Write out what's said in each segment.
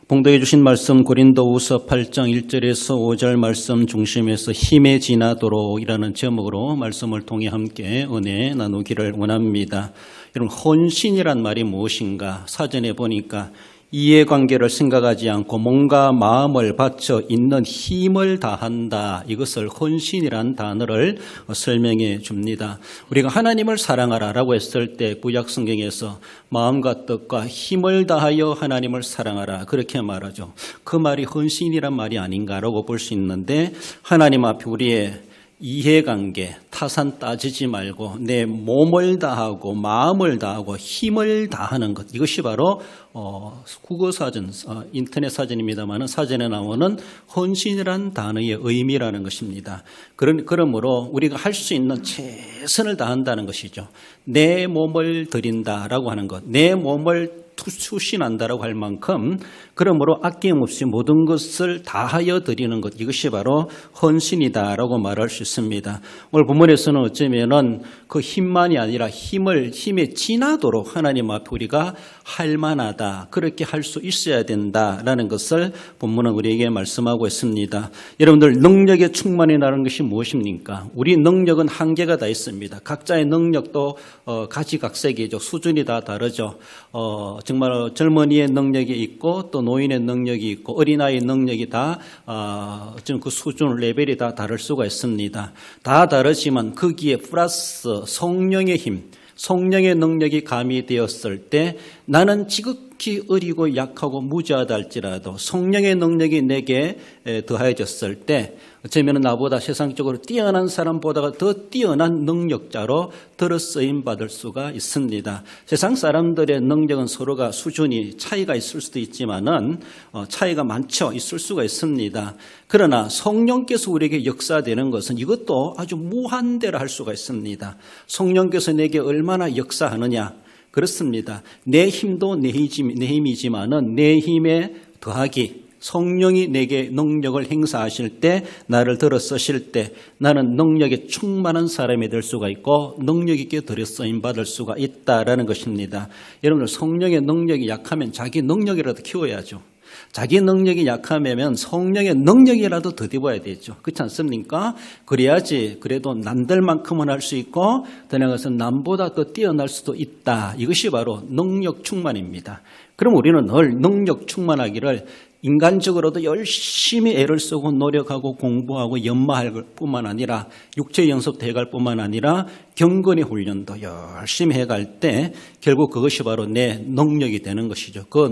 봉독해 주신 말씀 고린도후서 8장 1절에서 5절 말씀 중심에서 힘의 진하도록이라는 제목으로 말씀을 통해 함께 은혜 나누기를 원합니다. 여러분, 헌신이란 말이 무엇인가? 사전에 보니까 이해관계를 생각하지 않고 뭔가 마음을 바쳐 있는 힘을 다한다. 이것을 헌신이란 단어를 설명해 줍니다. 우리가 하나님을 사랑하라라고 했을 때 구약성경에서 마음과 뜻과 힘을 다하여 하나님을 사랑하라 그렇게 말하죠. 그 말이 헌신이란 말이 아닌가라고 볼 수 있는데, 하나님 앞에 우리의 이해관계, 타산 따지지 말고 내 몸을 다하고 마음을 다하고 힘을 다하는 것, 이것이 바로 국어사전, 인터넷 사전입니다만 사전에 나오는 헌신이라는 단어의 의미라는 것입니다. 그러므로 우리가 할 수 있는 최선을 다한다는 것이죠. 내 몸을 드린다라고 하는 것, 내 몸을 투신한다라고 할 만큼, 그러므로 아낌없이 모든 것을 다하여 드리는 것, 이것이 바로 헌신이다라고 말할 수 있습니다. 오늘 본문에서는 어쩌면은 그 힘만이 아니라 힘에 지나도록 하나님 앞에 우리가 할 만하다, 그렇게 할 수 있어야 된다라는 것을 본문은 우리에게 말씀하고 있습니다. 여러분들, 능력의 충만이라는 것이 무엇입니까? 우리 능력은 한계가 다 있습니다. 각자의 능력도 가지각색이죠. 수준이 다 다르죠. 정말 젊은이의 능력이 있고 또 노인의 능력이 있고 어린아이의 능력이 다 좀 그 수준 레벨이 다 다를 수가 있습니다. 다 다르지만 거기에 플러스 성령의 힘, 성령의 능력이 가미되었을 때 나는 지극히 어리고 약하고 무지하다 할지라도 성령의 능력이 내게 더해졌을 때 어쩌면 나보다 세상적으로 뛰어난 사람보다가 더 뛰어난 능력자로 들어쓰임 받을 수가 있습니다. 세상 사람들의 능력은 서로가 수준이 차이가 있을 수도 있지만은 차이가 많죠. 있을 수가 있습니다. 그러나 성령께서 우리에게 역사되는 것은 이것도 아주 무한대로 할 수가 있습니다. 성령께서 내게 얼마나 역사하느냐? 그렇습니다. 내 힘도 내 힘이지만은 내 힘에 더하기, 성령이 내게 능력을 행사하실 때, 나를 들어 쓰실 때 나는 능력에 충만한 사람이 될 수가 있고 능력 있게 들여 쓰임 받을 수가 있다라는 것입니다. 여러분들, 성령의 능력이 약하면 자기 능력이라도 키워야죠. 자기 능력이 약하면 성령의 능력이라도 더듬어야 되죠. 그렇지 않습니까? 그래야지 그래도 남들만큼은 할 수 있고 더 나아가서 남보다 더 뛰어날 수도 있다. 이것이 바로 능력 충만입니다. 그럼 우리는 늘 능력 충만하기를 인간적으로도 열심히 애를 쓰고 노력하고 공부하고 연마할 뿐만 아니라 육체 연습도 해갈 뿐만 아니라 경건의 훈련도 열심히 해갈 때 결국 그것이 바로 내 능력이 되는 것이죠. 그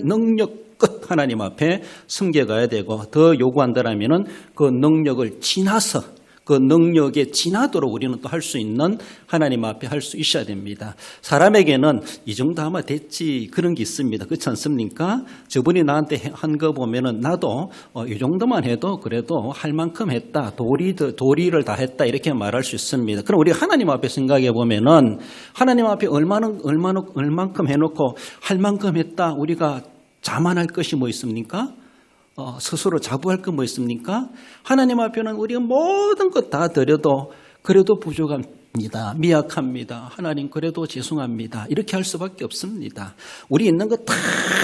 능력껏 하나님 앞에 섬겨가야 되고, 더 요구한다라면은 그 능력을 지나서 그 능력에 지나도록 우리는 또 할 수 있는 하나님 앞에 할 수 있어야 됩니다. 사람에게는 이 정도 하면 됐지 그런 게 있습니다. 그렇지 않습니까? 저분이 나한테 한 거 보면은 나도 이 정도만 해도 그래도 할 만큼 했다. 도리를 다 했다. 이렇게 말할 수 있습니다. 그럼 우리 하나님 앞에 생각해 보면은 하나님 앞에 얼만큼 해놓고 할 만큼 했다. 우리가 자만할 것이 뭐 있습니까? 스스로 자부할 거 뭐 있습니까? 하나님 앞에는 우리가 모든 것 다 드려도 그래도 부족합니다. 미약합니다. 하나님 그래도 죄송합니다. 이렇게 할 수밖에 없습니다. 우리 있는 거 다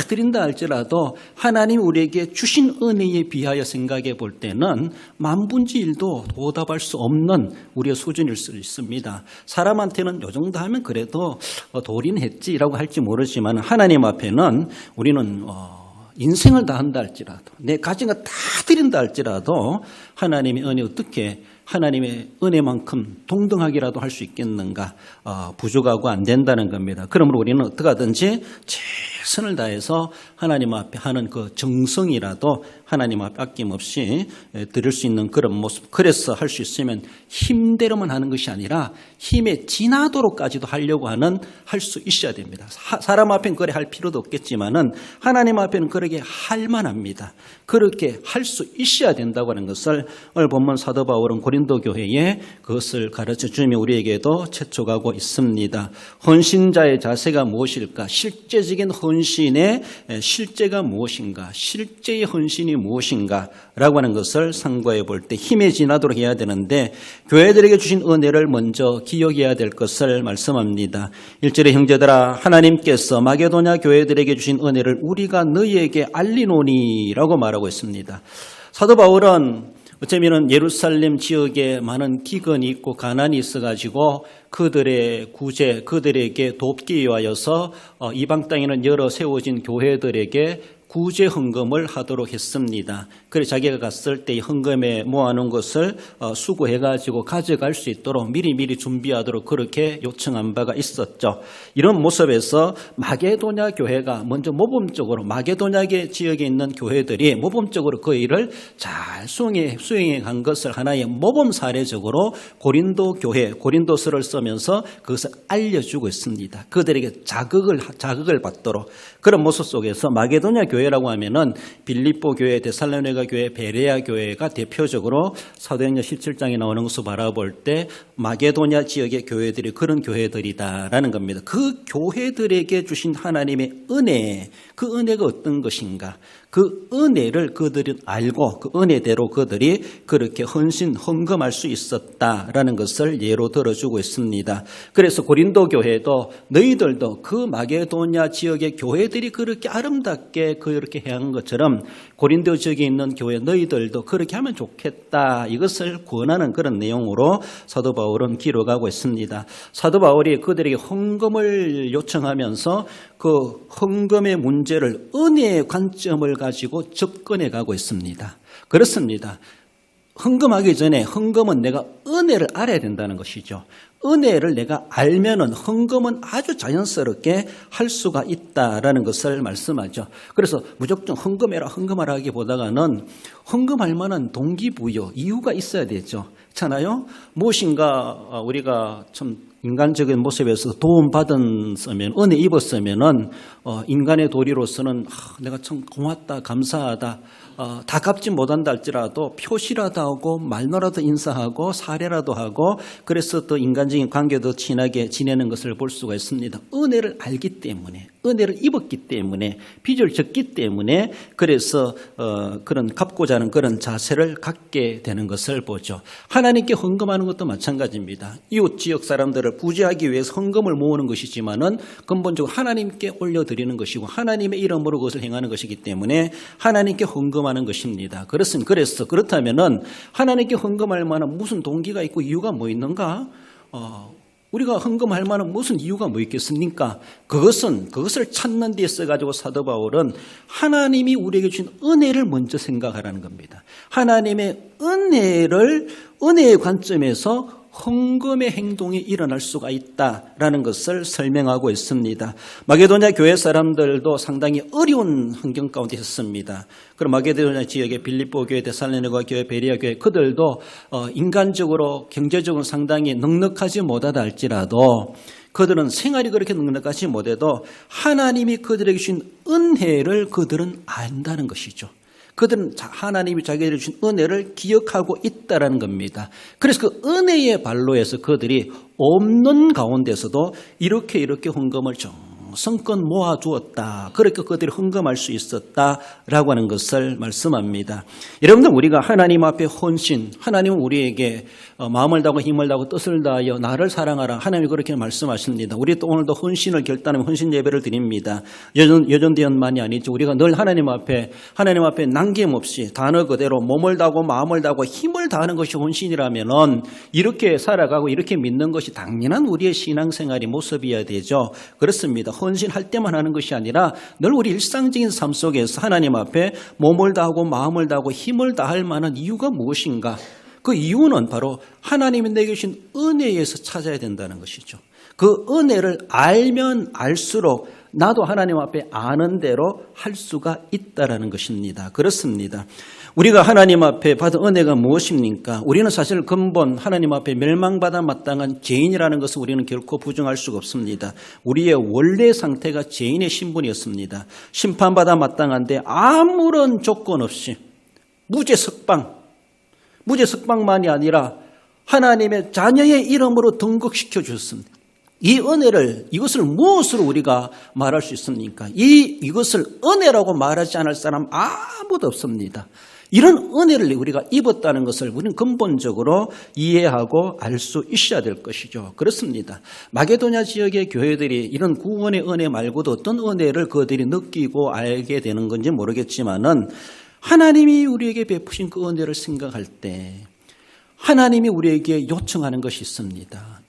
드린다 할지라도 하나님 우리에게 주신 은혜에 비하여 생각해 볼 때는 만분의 일도 보답할 수 없는 우리의 수준일 수 있습니다. 사람한테는 이 정도 하면 그래도 도리는 했지라고 할지 모르지만 하나님 앞에는 우리는 인생을 다 한다 할지라도, 내 가진 거 다 드린다 할지라도 하나님의 은혜, 어떻게 하나님의 은혜만큼 동등하기라도 할 수 있겠는가? 부족하고 안 된다는 겁니다. 그러므로 우리는 어떻게 하든지 최선을 다해서 하나님 앞에 하는 그 정성이라도 하나님 앞에 아낌없이 드릴 수 있는 그런 모습, 그래서 할 수 있으면 힘대로만 하는 것이 아니라 힘에 지나도록까지도 하려고 할 수 있어야 됩니다. 사람 앞에는 그래 할 필요도 없겠지만은 하나님 앞에는 그렇게 할 만합니다. 그렇게 할 수 있어야 된다고 하는 것을 오늘 본문 사도 바울은 고린도 교회에 그것을 가르쳐 주며 우리에게도 채촉하고 있습니다. 헌신자의 자세가 무엇일까? 실제적인 헌신의 실제가 무엇인가? 실제의 헌신이 무엇인가라고 하는 것을 상고해 볼 때 힘에 지나도록 해야 되는데 교회들에게 주신 은혜를 먼저 기억해야 될 것을 말씀합니다. 1절에 형제들아 하나님께서 마게도냐 교회들에게 주신 은혜를 우리가 너희에게 알리노니라고 말하고 있습니다. 사도 바울은 어쩌면 예루살렘 지역에 많은 기근이 있고 가난이 있어가지고 그들의 구제, 그들에게 돕기 위하여서 이방 땅에는 여러 세워진 교회들에게 구제 헌금을 하도록 했습니다. 그래서 자기가 갔을 때 헌금에 모아놓은 것을 수거해가지고 가져갈 수 있도록 미리미리 준비하도록 그렇게 요청한 바가 있었죠. 이런 모습에서 마게도냐 교회가 먼저 모범적으로 마게도냐 지역에 있는 교회들이 모범적으로 그 일을 잘 수행해 간 것을 하나의 모범 사례적으로 고린도 교회, 고린도서를 쓰면서 그것을 알려주고 있습니다. 그들에게 자극을 받도록 그런 모습 속에서 마게도냐 교회라고 하면은 빌립보 교회, 데살로니가 교회, 베레아 교회가 대표적으로 사도행전 17장에 나오는 것을 바라볼 때 마게도냐 지역의 교회들이 그런 교회들이다라는 겁니다. 그 교회들에게 주신 하나님의 은혜, 그 은혜가 어떤 것인가? 그 은혜를 그들은 알고 그 은혜대로 그들이 그렇게 헌금할 수 있었다라는 것을 예로 들어주고 있습니다. 그래서 고린도 교회도 너희들도 그 마게도냐 지역의 교회들이 그렇게 아름답게 그렇게 해한 것처럼 고린도 지역에 있는 교회 너희들도 그렇게 하면 좋겠다. 이것을 권하는 그런 내용으로 사도 바울은 기록하고 있습니다. 사도 바울이 그들에게 헌금을 요청하면서 그 헌금의 문제를 은혜의 관점을 가지고 접근해 가고 있습니다. 그렇습니다. 헌금하기 전에 헌금은 내가 은혜를 알아야 된다는 것이죠. 은혜를 내가 알면은 헌금은 아주 자연스럽게 할 수가 있다라는 것을 말씀하죠. 그래서 무조건 헌금하라 하기보다는 헌금할 만한 동기부여, 이유가 있어야 되죠. 그렇잖아요? 무엇인가 우리가 참 인간적인 모습에서 도움받았으면, 은혜 입었으면은 인간의 도리로서는 내가 참 고맙다, 감사하다, 다 갚지 못한다 할지라도 표시라도 하고 말로라도 인사하고 사례라도 하고 그래서 또 인간적인 관계도 친하게 지내는 것을 볼 수가 있습니다. 은혜를 알기 때문에, 은혜를 입었기 때문에, 빚을 졌기 때문에 그래서 그런 갚고자 하는 그런 자세를 갖게 되는 것을 보죠. 하나님께 헌금하는 것도 마찬가지입니다. 이웃 지역 사람들을 부지하기 위해서 헌금을 모으는 것이지만은 근본적으로 하나님께 올려드리는 것이고 하나님의 이름으로 그것을 행하는 것이기 때문에 하나님께 헌금하는 것입니다. 그렇다면은 하나님께 헌금할 만한 무슨 동기가 있고 이유가 뭐 있는가? 우리가 헌금할 만한 무슨 이유가 뭐 있겠습니까? 그것을 찾는 데 있어가지고 사도 바울은 하나님이 우리에게 주신 은혜를 먼저 생각하라는 겁니다. 하나님의 은혜의 관점에서 헌금의 행동이 일어날 수가 있다라는 것을 설명하고 있습니다. 마게도냐 교회 사람들도 상당히 어려운 환경 가운데 있었습니다. 그럼 마게도냐 지역의 빌립보 교회, 데살로니가 교회, 베레아 교회 그들도 인간적으로 경제적으로 상당히 넉넉하지 못하다 할지라도 그들은 생활이 그렇게 넉넉하지 못해도 하나님이 그들에게 주신 은혜를 그들은 안다는 것이죠. 그들은 하나님이 자기들에게 주신 은혜를 기억하고 있다는 겁니다. 그래서 그 은혜의 발로에서 그들이 없는 가운데서도 이렇게 헌금을 성껏 모아두었다. 그렇게 그들이 헌금할 수 있었다라고 하는 것을 말씀합니다. 여러분들 우리가 하나님 앞에 헌신, 하나님은 우리에게 마음을 다하고 힘을 다하고 뜻을 다하여 나를 사랑하라. 하나님이 그렇게 말씀하십니다. 우리 또 오늘도 헌신을 결단하면 헌신 예배를 드립니다. 여전대연만이 아니죠. 우리가 늘 하나님 앞에 남김없이 단어 그대로 몸을 다하고 마음을 다하고 힘을 다하는 것이 헌신이라면은 이렇게 살아가고 이렇게 믿는 것이 당연한 우리의 신앙생활의 모습이어야 되죠. 그렇습니다. 헌신할 때만 하는 것이 아니라 늘 우리 일상적인 삶 속에서 하나님 앞에 몸을 다하고 마음을 다하고 힘을 다할 만한 이유가 무엇인가? 그 이유는 바로 하나님이 내게 주신 은혜에서 찾아야 된다는 것이죠. 그 은혜를 알면 알수록 나도 하나님 앞에 아는 대로 할 수가 있다라는 것입니다. 그렇습니다. 우리가 하나님 앞에 받은 은혜가 무엇입니까? 우리는 사실 근본 하나님 앞에 멸망받아 마땅한 죄인이라는 것을 우리는 결코 부정할 수가 없습니다. 우리의 원래 상태가 죄인의 신분이었습니다. 심판받아 마땅한데 아무런 조건 없이 무죄 석방만이 아니라 하나님의 자녀의 이름으로 등극시켜 주셨습니다. 이 은혜를, 이것을 무엇으로 우리가 말할 수 있습니까? 이것을 은혜라고 말하지 않을 사람 아무도 없습니다. 이런 은혜를 우리가 입었다는 것을 우리는 근본적으로 이해하고 알 수 있어야 될 것이죠. 그렇습니다. 마게도냐 지역의 교회들이 이런 구원의 은혜 말고도 어떤 은혜를 그들이 느끼고 알게 되는 건지 모르겠지만은 하나님이 우리에게 베푸신 그 은혜를 생각할 때 하나님이 우리에게 요청하는 것이 있습니다.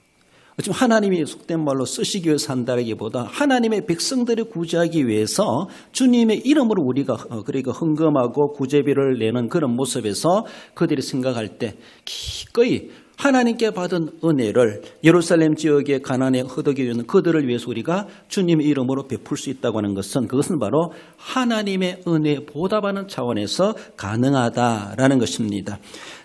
지금 하나님이 속된 말로 쓰시기 위해서 한다기보다 하나님의 백성들을 구제하기 위해서 주님의 이름으로 우리가 그러니까 헌금하고 구제비를 내는 그런 모습에서 그들이 생각할 때 기꺼이 하나님께 받은 은혜를 예루살렘 지역의 가난에 허덕이 있는 그들을 위해서 우리가 주님의 이름으로 베풀 수 있다고 하는 것은 그것은 바로 하나님의 은혜에 보답하는 차원에서 가능하다라는 것입니다.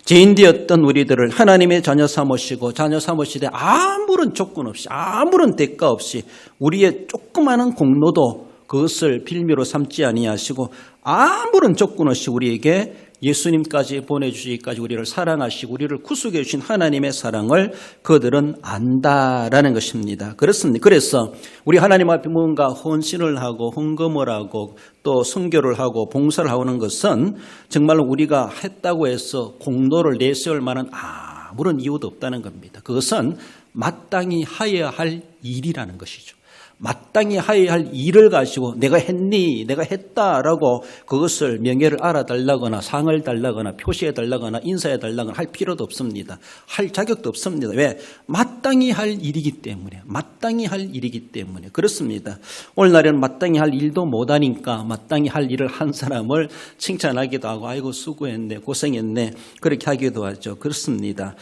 죄인 되었던 우리들을 하나님의 자녀 삼으시고 자녀 삼으시되 아무런 조건 없이 아무런 대가 없이 우리의 조그마한 공로도 그것을 빌미로 삼지 아니하시고 아무런 조건 없이 우리에게 예수님까지 보내주시기까지 우리를 사랑하시고 우리를 구속해 주신 하나님의 사랑을 그들은 안다라는 것입니다. 그렇습니다. 그래서 우리 하나님 앞에 뭔가 헌신을 하고 헌금을 하고 또 선교를 하고 봉사를 하는 것은 정말로 우리가 했다고 해서 공로를 내세울 만한 아무런 이유도 없다는 겁니다. 그것은 마땅히 하여야 할 일이라는 것이죠. 마땅히 하여야 할 일을 가지고 내가 했니? 내가 했다라고 그것을 명예를 알아달라거나 상을 달라거나 표시해달라거나 인사해달라거나 할 필요도 없습니다. 할 자격도 없습니다. 왜? 마땅히 할 일이기 때문에. 마땅히 할 일이기 때문에. 그렇습니다. 오늘날에는 마땅히 할 일도 못하니까 마땅히 할 일을 한 사람을 칭찬하기도 하고 아이고 수고했네 고생했네 그렇게 하기도 하죠. 그렇습니다.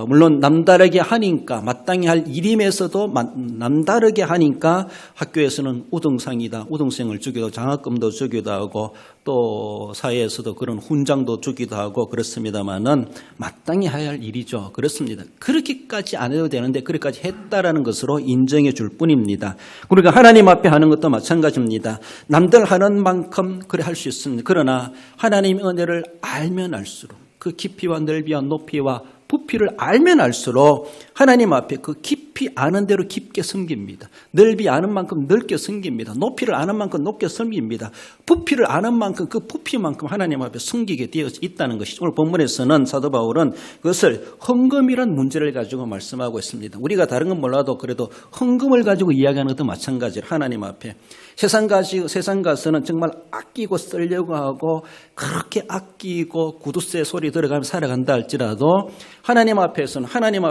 물론 남다르게 하니까 마땅히 할 일임에서도 남다르게 하니까 학교에서는 우등상이다. 우등생을 주기도 하고 장학금도 주기도 하고 또 사회에서도 그런 훈장도 주기도 하고 그렇습니다만은 마땅히 해야 할 일이죠. 그렇습니다. 그렇게까지 안 해도 되는데 그렇게까지 했다라는 것으로 인정해 줄 뿐입니다. 그러니까 하나님 앞에 하는 것도 마찬가지입니다. 남들 하는 만큼 그래 할 수 있습니다. 그러나 하나님의 은혜를 알면 알수록 그 깊이와 넓이와 높이와 부피를 알면 알수록 하나님 앞에 그 깊이 아는 대로 깊게 섬깁니다. 넓이 아는 만큼 넓게 섬깁니다. 높이를 아는 만큼 높게 섬깁니다. 부피를 아는 만큼 그 부피만큼 하나님 앞에 섬기게 되어 있다는 것이죠. 오늘 본문에서는 사도 바울은 그것을 헌금이란 문제를 가지고 말씀하고 있습니다. 우리가 다른 건 몰라도 그래도 헌금을 가지고 이야기하는 것도 마찬가지로 하나님 앞에 세상 가서는 정말 아끼고 쓰려고 하고 그렇게 아끼고 구두쇠 소리 들어가며 살아간다 할지라도 하나님 앞에서는 하나님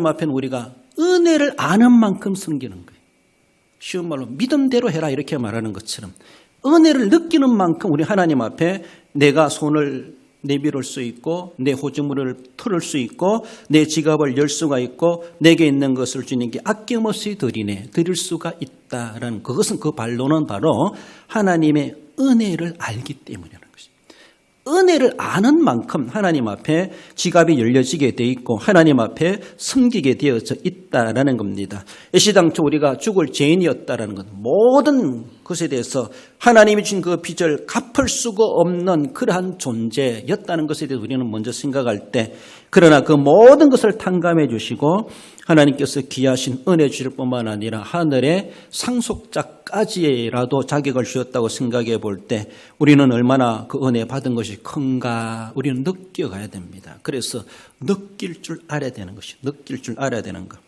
앞에는 우리가 은혜를 아는 만큼 섬기는 거예요. 쉬운 말로 믿음대로 해라 이렇게 말하는 것처럼 은혜를 느끼는 만큼 우리 하나님 앞에 내가 손을 내밀을 수 있고 내 호주머니를 털을 수 있고 내 지갑을 열 수가 있고 내게 있는 것을 주님께 아낌없이 드릴 수가 있다라는 그것은 그 반론은 바로 하나님의 은혜를 알기 때문이라는 것입니다. 은혜를 아는 만큼 하나님 앞에 지갑이 열려지게 돼 있고 하나님 앞에 섬기게 되어져 있다라는 겁니다. 애시당초 우리가 죽을 죄인이었다라는 것 모든 것에 대해서 하나님이 준 그 빚을 갚을 수가 없는 그러한 존재였다는 것에 대해서 우리는 먼저 생각할 때 그러나 그 모든 것을 탕감해 주시고 하나님께서 귀하신 은혜 주실 뿐만 아니라 하늘의 상속자까지라도 자격을 주셨다고 생각해 볼 때 우리는 얼마나 그 은혜 받은 것이 큰가 우리는 느껴가야 됩니다. 그래서 느낄 줄 알아야 되는 것이 느낄 줄 알아야 되는 것.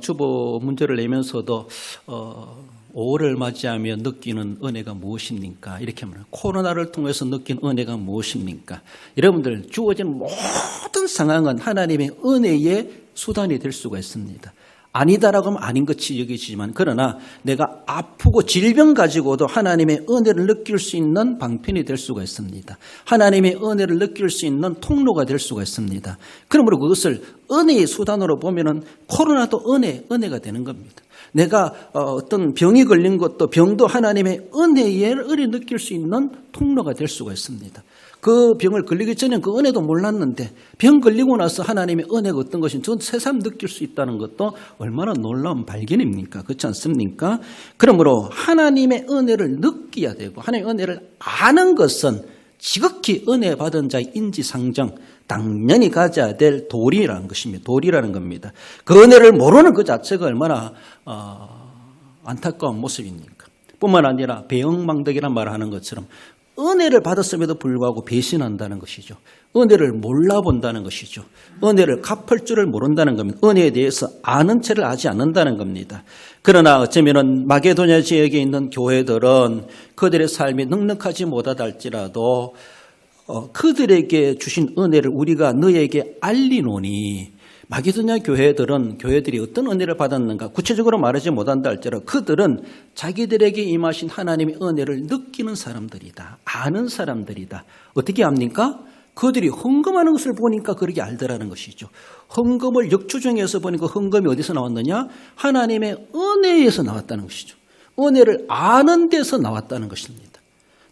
주보 문제를 내면서도 5월을 맞이하며 느끼는 은혜가 무엇입니까? 이렇게 말합니다. 코로나를 통해서 느낀 은혜가 무엇입니까? 여러분들 주어진 모든 상황은 하나님의 은혜의 수단이 될 수가 있습니다. 아니다라고 하면 아닌 것이 여겨지지만 그러나 내가 아프고 질병 가지고도 하나님의 은혜를 느낄 수 있는 방편이 될 수가 있습니다. 하나님의 은혜를 느낄 수 있는 통로가 될 수가 있습니다. 그러므로 그것을 은혜의 수단으로 보면은 코로나도 은혜가 되는 겁니다. 내가 어떤 병이 걸린 것도 병도 하나님의 은혜를 느낄 수 있는 통로가 될 수가 있습니다. 그 병을 걸리기 전에 그 은혜도 몰랐는데 병 걸리고 나서 하나님의 은혜가 어떤 것인지 전 새삼 느낄 수 있다는 것도 얼마나 놀라운 발견입니까? 그렇지 않습니까? 그러므로 하나님의 은혜를 느껴야 되고 하나님의 은혜를 아는 것은 지극히 은혜 받은 자의 인지상정 당연히 가져야 될 도리라는 것입니다. 도리라는 겁니다. 그 은혜를 모르는 그 자체가 얼마나 안타까운 모습입니까? 뿐만 아니라 배영망덕이란 말을 하는 것처럼 은혜를 받았음에도 불구하고 배신한다는 것이죠. 은혜를 몰라본다는 것이죠. 은혜를 갚을 줄을 모른다는 겁니다. 은혜에 대해서 아는 채를 하지 않는다는 겁니다. 그러나 어쩌면 마게도냐 지역에 있는 교회들은 그들의 삶이 넉넉하지 못하다 할지라도 그들에게 주신 은혜를 우리가 너에게 알리노니, 마게도냐 교회들이 어떤 은혜를 받았는가 구체적으로 말하지 못한다 할지라도 그들은 자기들에게 임하신 하나님의 은혜를 느끼는 사람들이다. 아는 사람들이다. 어떻게 압니까? 그들이 헌금하는 것을 보니까 그렇게 알더라는 것이죠. 헌금을 역추정해서 보니까 헌금이 어디서 나왔느냐? 하나님의 은혜에서 나왔다는 것이죠. 은혜를 아는 데서 나왔다는 것입니다.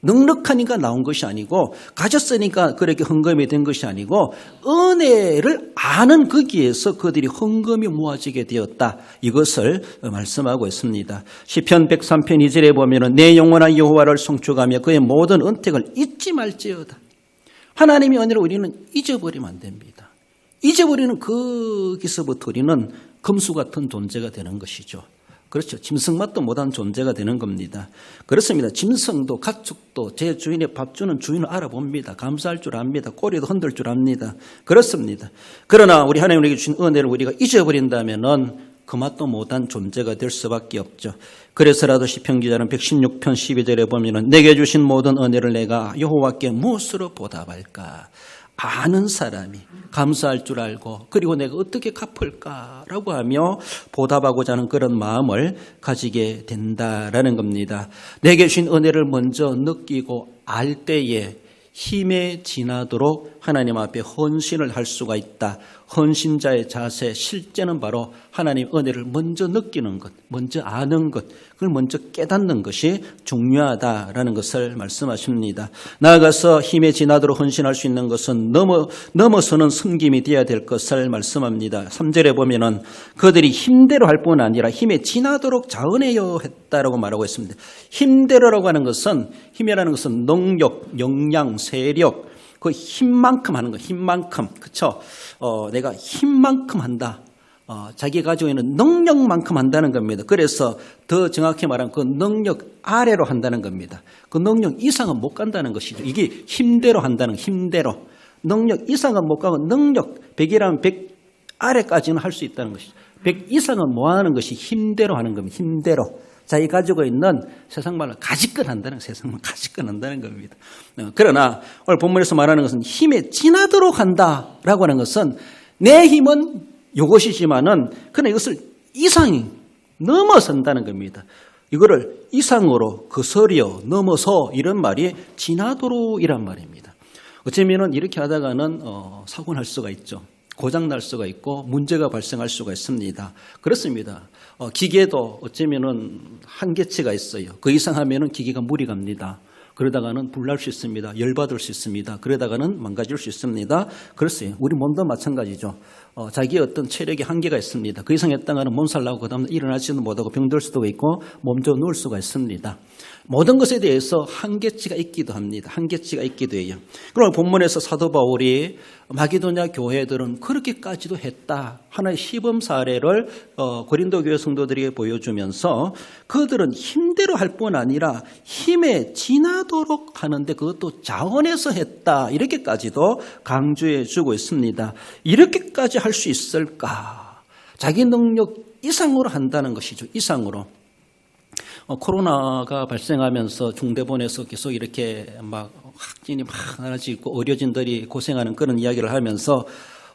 넉넉하니까 나온 것이 아니고 가졌으니까 그렇게 헌금이 된 것이 아니고 은혜를 아는 거기에서 그들이 헌금이 모아지게 되었다. 이것을 말씀하고 있습니다. 시편 103편 2절에 보면 내 영원한 여호와를 송축하며 그의 모든 은택을 잊지 말지어다. 하나님의 은혜를 우리는 잊어버리면 안 됩니다. 잊어버리는 거기서부터 우리는 금수 같은 존재가 되는 것이죠. 그렇죠. 짐승맛도 못한 존재가 되는 겁니다. 그렇습니다. 짐승도 가축도 제 주인의 밥 주는 주인을 알아봅니다. 감사할 줄 압니다. 꼬리도 흔들 줄 압니다. 그렇습니다. 그러나 우리 하나님 우리에게 주신 은혜를 우리가 잊어버린다면은 그 맛도 못한 존재가 될 수밖에 없죠. 그래서라도 시편 기자는 116편 12절에 보면은 내게 주신 모든 은혜를 내가 여호와께 무엇으로 보답할까? 아는 사람이 감사할 줄 알고 그리고 내가 어떻게 갚을까라고 하며 보답하고자 하는 그런 마음을 가지게 된다라는 겁니다. 내게 주신 은혜를 먼저 느끼고 알 때에 힘에 지나도록 하나님 앞에 헌신을 할 수가 있다. 헌신자의 자세, 실제는 바로 하나님 은혜를 먼저 느끼는 것, 먼저 아는 것, 그걸 먼저 깨닫는 것이 중요하다라는 것을 말씀하십니다. 나아가서 힘에 지나도록 헌신할 수 있는 것은 넘어서는 섬김이 되어야 될 것을 말씀합니다. 3절에 보면은 그들이 힘대로 할 뿐 아니라 힘에 지나도록 자원해야 했다라고 말하고 있습니다. 힘대로라고 하는 것은, 힘이라는 것은 능력, 역량, 세력, 그 힘만큼 하는 거, 힘만큼. 그쵸? 내가 힘만큼 한다. 자기가 가지고 있는 능력만큼 한다는 겁니다. 그래서 더 정확히 말하면 그 능력 아래로 한다는 겁니다. 그 능력 이상은 못 간다는 것이죠. 이게 힘대로 한다는, 힘대로. 능력 이상은 못 가고 능력 100이라면 100 아래까지는 할 수 있다는 것이죠. 100 이상은 뭐 하는 것이 힘대로 하는 겁니다. 힘대로. 자기 가지고 있는 세상말로 가지껏 한다는, 세상말 가지껏 한다는 겁니다. 그러나 오늘 본문에서 말하는 것은 힘에 지나도록 한다라고 하는 것은 내 힘은 이것이지만은 그러나 이것을 이상이 넘어선다는 겁니다. 이거를 이상으로 거스려 넘어서 이런 말이 지나도록 이란 말입니다. 어쩌면은 이렇게 하다가는 사고 날 수가 있죠. 고장 날 수가 있고 문제가 발생할 수가 있습니다. 그렇습니다. 기계도 어쩌면은 한계치가 있어요. 그 이상 하면은 기계가 무리 갑니다. 그러다가는 불날 수 있습니다. 열받을 수 있습니다. 그러다가는 망가질 수 있습니다. 그렇어요. 우리 몸도 마찬가지죠. 자기의 어떤 체력의 한계가 있습니다. 그 이상 했다가는 몸살 나고 그 다음에 일어나지도 못하고 병들 수도 있고 몸져 누울 수가 있습니다. 모든 것에 대해서 한계치가 있기도 합니다. 한계치가 있기도 해요. 그럼 본문에서 사도 바울이 마게도냐 교회들은 그렇게까지도 했다. 하나의 시범 사례를 고린도 교회 성도들에게 보여주면서 그들은 힘대로 할 뿐 아니라 힘에 지나도록 하는데 그것도 자원해서 했다. 이렇게까지도 강조해 주고 있습니다. 이렇게까지 할 수 있을까? 자기 능력 이상으로 한다는 것이죠. 이상으로. 코로나가 발생하면서 중대본에서 계속 이렇게 막 확진이 막 많아지고 의료진들이 고생하는 그런 이야기를 하면서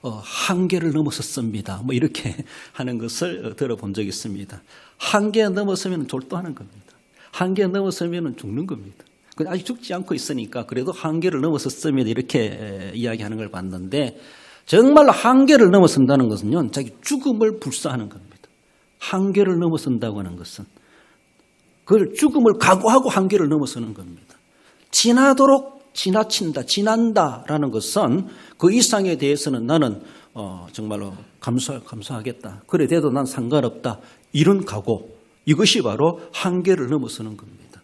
한계를 넘어섰습니다. 뭐 이렇게 하는 것을 들어본 적이 있습니다. 한계 넘어서면 졸도하는 겁니다. 한계 넘어서면 죽는 겁니다. 아직 죽지 않고 있으니까 그래도 한계를 넘어섰으면 이렇게 이야기하는 걸 봤는데 정말로 한계를 넘어선다는 것은요, 자기 죽음을 불사하는 겁니다. 한계를 넘어선다고 하는 것은 그 죽음을 각오하고 한계를 넘어서는 겁니다. 지나도록 지나친다, 지난다라는 것은 그 이상에 대해서는 나는 정말로 감수하겠다. 그래 돼도 난 상관없다. 이런 각오, 이것이 바로 한계를 넘어서는 겁니다.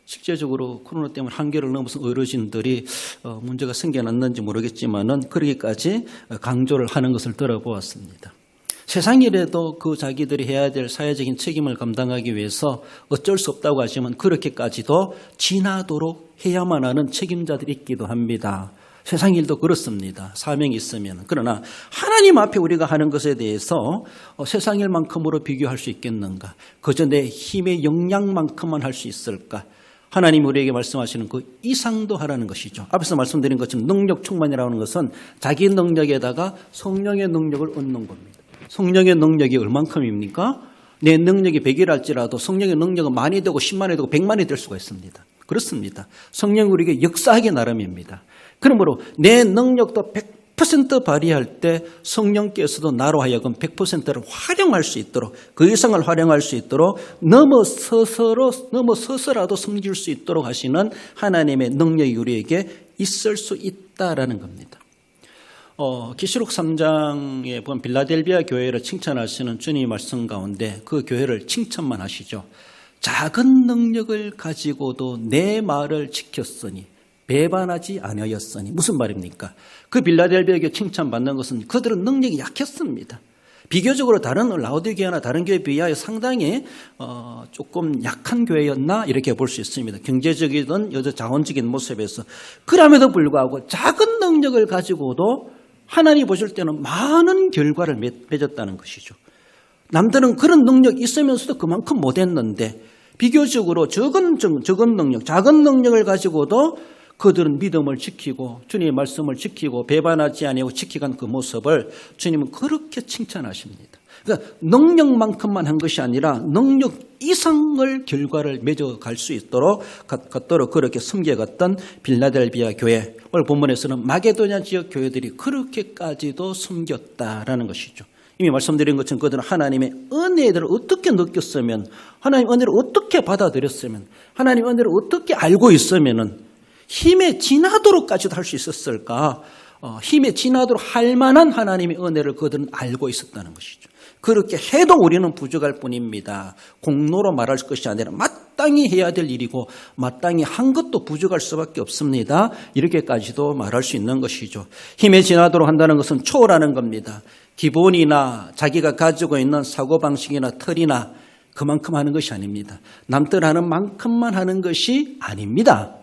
실제적으로 코로나 때문에 한계를 넘어선 어르신들이 문제가 생겨났는지 모르겠지만은 그러기까지 강조를 하는 것을 들어보았습니다. 세상이라도 그 자기들이 해야 될 사회적인 책임을 감당하기 위해서 어쩔 수 없다고 하지만 그렇게까지도 지나도록 해야만 하는 책임자들이 있기도 합니다. 세상 일도 그렇습니다. 사명이 있으면. 그러나 하나님 앞에 우리가 하는 것에 대해서 세상 일만큼으로 비교할 수 있겠는가? 그저 내 힘의 역량만큼만 할 수 있을까? 하나님 우리에게 말씀하시는 그 이상도 하라는 것이죠. 앞에서 말씀드린 것처럼 능력 충만이라고 하는 것은 자기 능력에다가 성령의 능력을 얻는 겁니다. 성령의 능력이 얼만큼입니까? 내 능력이 100이랄지라도 성령의 능력은 만이 되고 10만이 되고 100만이 될 수가 있습니다. 그렇습니다. 성령이 우리에게 역사하기 나름입니다. 그러므로 내 능력도 100% 발휘할 때 성령께서도 나로 하여금 100%를 활용할 수 있도록 그 이상을 활용할 수 있도록 넘어서서라도 섬길 수 있도록 하시는 하나님의 능력이 우리에게 있을 수 있다라는 겁니다. 계시록 3장에 보면 빌라델비아 교회를 칭찬하시는 주님의 말씀 가운데 그 교회를 칭찬만 하시죠. 작은 능력을 가지고도 내 말을 지켰으니 배반하지 아니하였으니. 무슨 말입니까? 그 빌라델비아 교회 칭찬받는 것은 그들은 능력이 약했습니다. 비교적으로 다른 라오디게아나 다른 교회에 비하여 상당히 조금 약한 교회였나 이렇게 볼 수 있습니다. 경제적이든 자원적인 모습에서. 그럼에도 불구하고 작은 능력을 가지고도 하나님 보실 때는 많은 결과를 맺었다는 것이죠. 남들은 그런 능력이 있으면서도 그만큼 못했는데 비교적으로 적은 능력, 작은 능력을 가지고도 그들은 믿음을 지키고 주님의 말씀을 지키고 배반하지 아니하고 지키간 그 모습을 주님은 그렇게 칭찬하십니다. 그러니까 능력만큼만 한 것이 아니라 능력 이상을 결과를 맺어갈 수 있도록 그렇게 섬겨갔던 빌라델비아 교회. 오늘 본문에서는 마게도냐 지역 교회들이 그렇게까지도 섬겼다라는 것이죠. 이미 말씀드린 것처럼 그들은 하나님의 은혜를 어떻게 느꼈으면, 하나님 은혜를 어떻게 받아들였으면, 하나님 은혜를 어떻게 알고 있으면은 힘에 지나도록까지도 할 수 있었을까? 힘에 지나도록 할 만한 하나님의 은혜를 그들은 알고 있었다는 것이죠. 그렇게 해도 우리는 부족할 뿐입니다. 공로로 말할 것이 아니라 마땅히 해야 될 일이고 마땅히 한 것도 부족할 수밖에 없습니다. 이렇게까지도 말할 수 있는 것이죠. 힘에 지나도록 한다는 것은 초월하는 겁니다. 기본이나 자기가 가지고 있는 사고방식이나 틀이나 그만큼 하는 것이 아닙니다. 남들 하는 만큼만 하는 것이 아닙니다.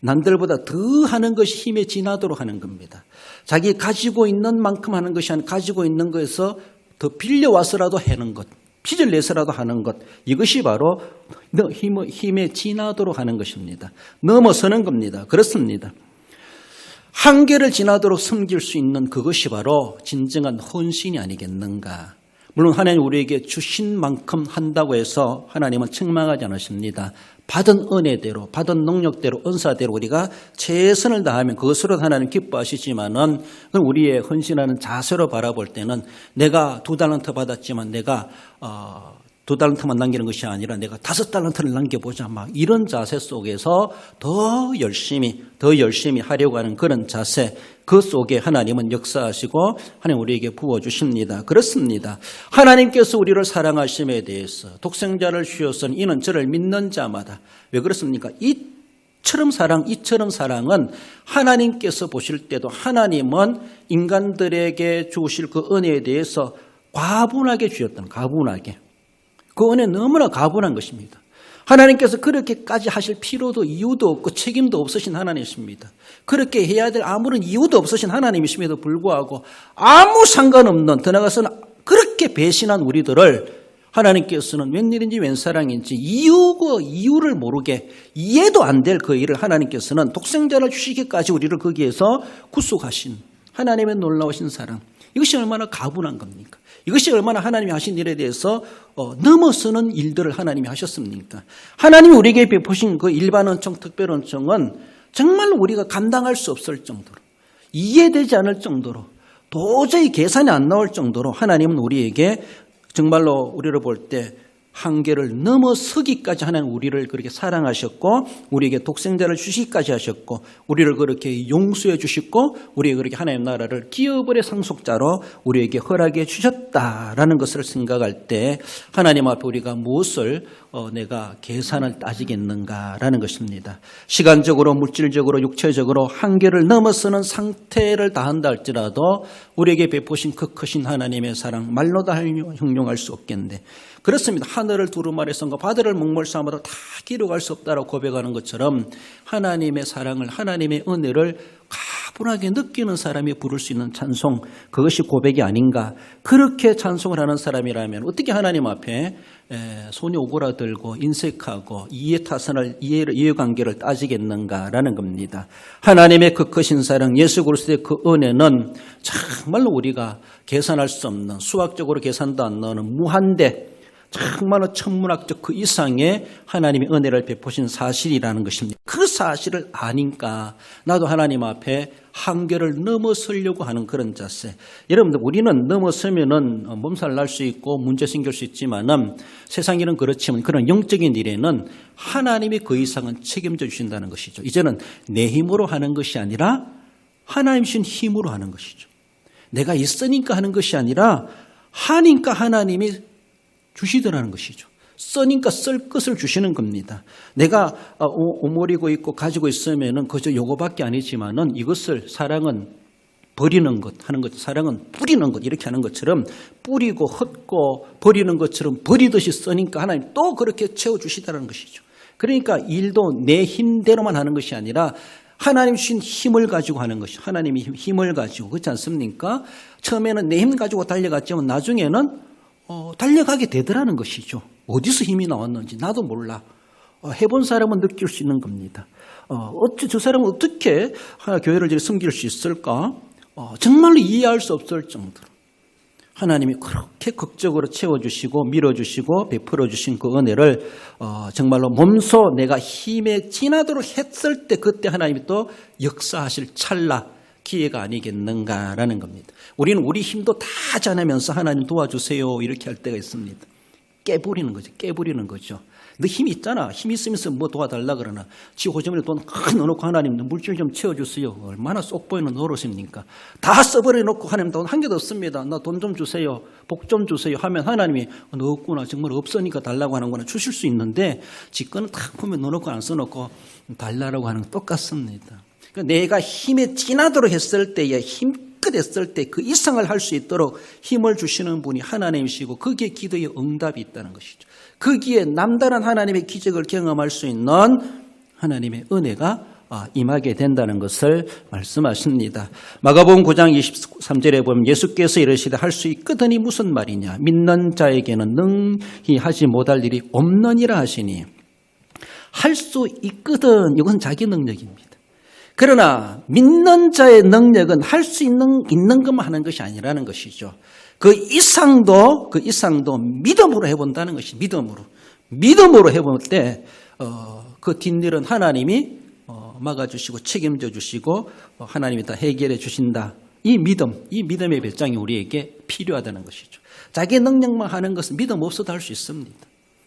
남들보다 더 하는 것이 힘에 지나도록 하는 겁니다. 자기 가지고 있는 만큼 하는 것이 아니라 가지고 있는 것에서 더 빌려와서라도 하는 것, 빚을 내서라도 하는 것, 이것이 바로 힘에 지나도록 하는 것입니다. 넘어서는 겁니다. 그렇습니다. 한계를 지나도록 섬길 수 있는 그것이 바로 진정한 헌신이 아니겠는가. 물론 하나님 우리에게 주신 만큼 한다고 해서 하나님은 책망하지 않으십니다. 받은 은혜대로, 받은 능력대로, 은사대로 우리가 최선을 다하면 그것으로 하나님 기뻐하시지만은 우리의 헌신하는 자세로 바라볼 때는 내가 2달란트 받았지만 내가 2달란트만 남기는 것이 아니라 내가 5달란트를 남겨보자 막 이런 자세 속에서 더 열심히 하려고 하는 그런 자세, 그 속에 하나님은 역사하시고 하나님 우리에게 부어주십니다. 그렇습니다. 하나님께서 우리를 사랑하심에 대해서 독생자를 주셨으니 이는 저를 믿는 자마다. 왜 그렇습니까? 이처럼 사랑은 하나님께서 보실 때도 하나님은 인간들에게 주실 그 은혜에 대해서 과분하게 주셨다는, 과분하게. 그 은혜 너무나 과분한 것입니다. 하나님께서 그렇게까지 하실 필요도 이유도 없고 책임도 없으신 하나님이십니다. 그렇게 해야 될 아무런 이유도 없으신 하나님이심에도 불구하고 아무 상관없는, 더 나아가서는 그렇게 배신한 우리들을 하나님께서는 웬일인지 웬사랑인지 이유를 모르게 이해도 안 될 그 일을 하나님께서는 독생자를 주시기까지 우리를 거기에서 구속하신 하나님의 놀라우신 사랑, 이것이 얼마나 가분한 겁니까? 이것이 얼마나 하나님이 하신 일에 대해서 넘어서는 일들을 하나님이 하셨습니까? 하나님이 우리에게 베푸신 그 일반 은총, 특별 은총은 정말 우리가 감당할 수 없을 정도로, 이해되지 않을 정도로, 도저히 계산이 안 나올 정도로 하나님은 우리에게 정말로 우리를 볼 때 한계를 넘어서기까지 하나님 우리를 그렇게 사랑하셨고 우리에게 독생자를 주시기까지 하셨고 우리를 그렇게 용서해 주셨고 우리에게 그렇게 하나님 나라를 기업의 상속자로 우리에게 허락해 주셨다라는 것을 생각할 때 하나님 앞에 우리가 무엇을 내가 계산을 따지겠는가라는 것입니다. 시간적으로 물질적으로 육체적으로 한계를 넘어서는 상태를 다한다 할지라도 우리에게 베푸신 그 크신 하나님의 사랑 말로도 형용할 수 없겠는데 그렇습니다. 하늘을 두루마리선과 바다를 목물삼아도 다 기록할 수 없다라고 고백하는 것처럼 하나님의 사랑을 하나님의 은혜를 가분하게 느끼는 사람이 부를 수 있는 찬송 그것이 고백이 아닌가. 그렇게 찬송을 하는 사람이라면 어떻게 하나님 앞에 손이 오그라들고 인색하고 이해관계를 따지겠는가라는 겁니다. 하나님의 그 크신 사랑 예수 그리스도의 그 은혜는 정말로 우리가 계산할 수 없는 수학적으로 계산도 안 나오는 무한대 정말로 천문학적 그 이상의 하나님의 은혜를 베푸신 사실이라는 것입니다. 그 사실을 아니까 나도 하나님 앞에 한계를 넘어서려고 하는 그런 자세. 여러분들 우리는 넘어서면은 몸살 날 수 있고 문제 생길 수 있지만은 세상에는 그렇지만 그런 영적인 일에는 하나님이 그 이상은 책임져 주신다는 것이죠. 이제는 내 힘으로 하는 것이 아니라 하나님 주신 힘으로 하는 것이죠. 내가 있으니까 하는 것이 아니라 하니까 하나님이 주시더라는 것이죠. 쓰니까 쓸 것을 주시는 겁니다. 내가 오므리고 있고 가지고 있으면은 그저 요거밖에 아니지만은 이것을 사랑은 버리는 것 하는 것, 사랑은 뿌리는 것 이렇게 하는 것처럼 뿌리고 헛고 버리는 것처럼 버리듯이 쓰니까 하나님 또 그렇게 채워주시다는 것이죠. 그러니까 일도 내 힘대로만 하는 것이 아니라 하나님 주신 힘을 가지고 하는 것이 하나님이 힘을 가지고 그렇지 않습니까? 처음에는 내 힘 가지고 달려갔지만 나중에는 달려가게 되더라는 것이죠. 어디서 힘이 나왔는지 나도 몰라. 해본 사람은 느낄 수 있는 겁니다. 저 사람은 어떻게 교회를 섬길 수 있을까? 정말로 이해할 수 없을 정도로 하나님이 그렇게 극적으로 채워주시고 밀어주시고 베풀어주신 그 은혜를 정말로 몸소 내가 힘에 지나도록 했을 때 그때 하나님이 또 역사하실 찰나 기회가 아니겠는가라는 겁니다. 우리는 우리 힘도 다 짜내면서 하나님 도와주세요 이렇게 할 때가 있습니다. 깨부리는 거죠. 깨부리는 거죠. 너 힘 있잖아. 힘 있으면서 뭐 도와달라 그러나 지 호주머니에 돈 큰 넣어놓고 하나님 물질 좀 채워주세요. 얼마나 쏙 보이는 노릇입니까? 다 써버려놓고 하나님 돈 한 개도 없습니다. 나 돈 좀 주세요. 복 좀 주세요 하면 하나님이 너 없구나. 정말 없으니까 달라고 하는구나. 주실 수 있는데 지 거는 탁 보면 넣어놓고 안 써놓고 달라고 하는 건 똑같습니다. 내가 힘에 지나도록 했을 때에 힘껏 했을 때 그 이상을 할 수 있도록 힘을 주시는 분이 하나님이시고 거기에 기도의 응답이 있다는 것이죠. 거기에 남다른 하나님의 기적을 경험할 수 있는 하나님의 은혜가 임하게 된다는 것을 말씀하십니다. 마가복음 9장 23절에 보면 예수께서 이르시되 할 수 있거든이 무슨 말이냐 믿는 자에게는 능히 하지 못할 일이 없느니라 하시니 할 수 있거든 이건 자기 능력입니다. 그러나 믿는 자의 능력은 할 수 있는 것만 하는 것이 아니라는 것이죠. 그 이상도 믿음으로 해본다는 것이 믿음으로 해볼 때 그 뒷일은 하나님이 막아주시고 책임져 주시고 하나님이 다 해결해 주신다. 이 믿음의 별장이 우리에게 필요하다는 것이죠. 자기 능력만 하는 것은 믿음 없어도 할 수 있습니다.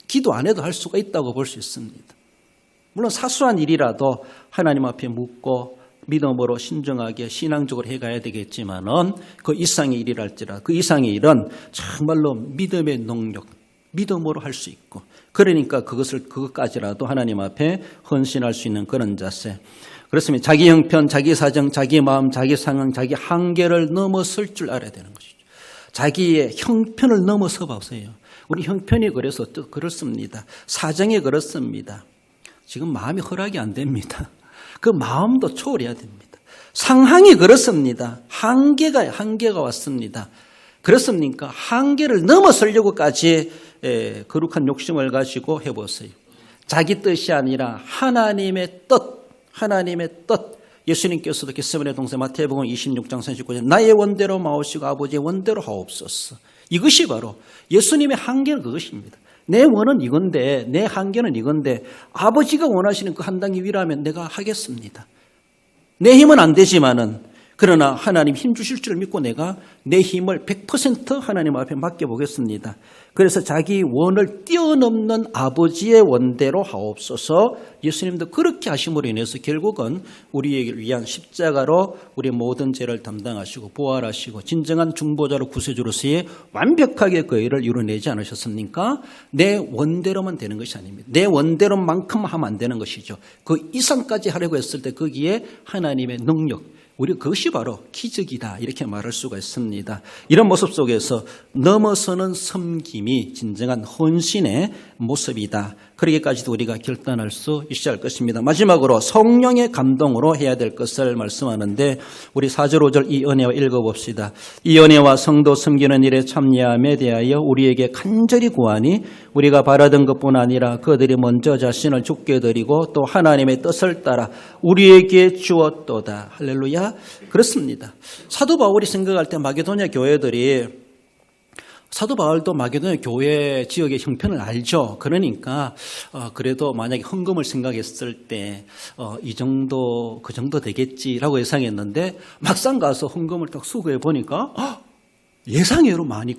기도 안 해도 할 수가 있다고 볼 수 있습니다. 물론 사소한 일이라도 하나님 앞에 묻고 믿음으로 신중하게 신앙적으로 해가야 되겠지만은 그 이상의 일이랄지라 그 이상의 일은 정말로 믿음의 능력, 믿음으로 할 수 있고 그러니까 그것까지라도 하나님 앞에 헌신할 수 있는 그런 자세. 그렇습니다. 자기 형편, 자기 사정, 자기 마음, 자기 상황, 자기 한계를 넘어설 줄 알아야 되는 것이죠. 자기의 형편을 넘어서 보세요. 우리 형편이 그래서 또 그렇습니다. 사정이 그렇습니다. 지금 마음이 허락이 안 됩니다. 그 마음도 초월해야 됩니다. 상황이 그렇습니다. 한계가 왔습니다. 그렇습니까? 한계를 넘어서려고까지 거룩한 욕심을 가지고 해보세요. 자기 뜻이 아니라 하나님의 뜻. 예수님께서도 겟세마네 동산 마태복음 26장 39절 나의 원대로 마오시고 아버지의 원대로 하옵소서. 이것이 바로 예수님의 한계는 그것입니다. 내 원은 이건데 내 한계는 이건데 아버지가 원하시는 그 한 단계 위라면 내가 하겠습니다. 내 힘은 안 되지만은 그러나 하나님 힘 주실 줄 믿고 내가 내 힘을 100% 하나님 앞에 맡겨보겠습니다. 그래서 자기 원을 뛰어넘는 아버지의 원대로 하옵소서. 예수님도 그렇게 하심으로 인해서 결국은 우리에게 위한 십자가로 우리 모든 죄를 담당하시고 부활하시고 진정한 중보자로 구세주로서의 완벽하게 그 일을 이루어내지 않으셨습니까? 내 원대로만 되는 것이 아닙니다. 내 원대로만큼 하면 안 되는 것이죠. 그 이상까지 하려고 했을 때 거기에 하나님의 능력, 우리 그것이 바로 기적이다 이렇게 말할 수가 있습니다. 이런 모습 속에서 넘어서는 섬김이 진정한 헌신의 모습이다. 그러기까지도 우리가 결단할 수 있어야 할 것입니다. 마지막으로 성령의 감동으로 해야 될 것을 말씀하는데 우리 4절 5절 이 은혜와 읽어봅시다. 이 은혜와 성도 섬기는 일에 참여함에 대하여 우리에게 간절히 구하니 우리가 바라던 것뿐 아니라 그들이 먼저 자신을 죽게 드리고 또 하나님의 뜻을 따라 우리에게 주었도다. 할렐루야. 그렇습니다. 사도 바울이 생각할 때 마게도냐 교회들이, 사도 바울도 마게도냐 교회 지역의 형편을 알죠. 그러니까 그래도 만약에 헌금을 생각했을 때 이 정도 그 정도 되겠지라고 예상했는데 막상 가서 헌금을 딱 수거해 보니까 예상외로 많이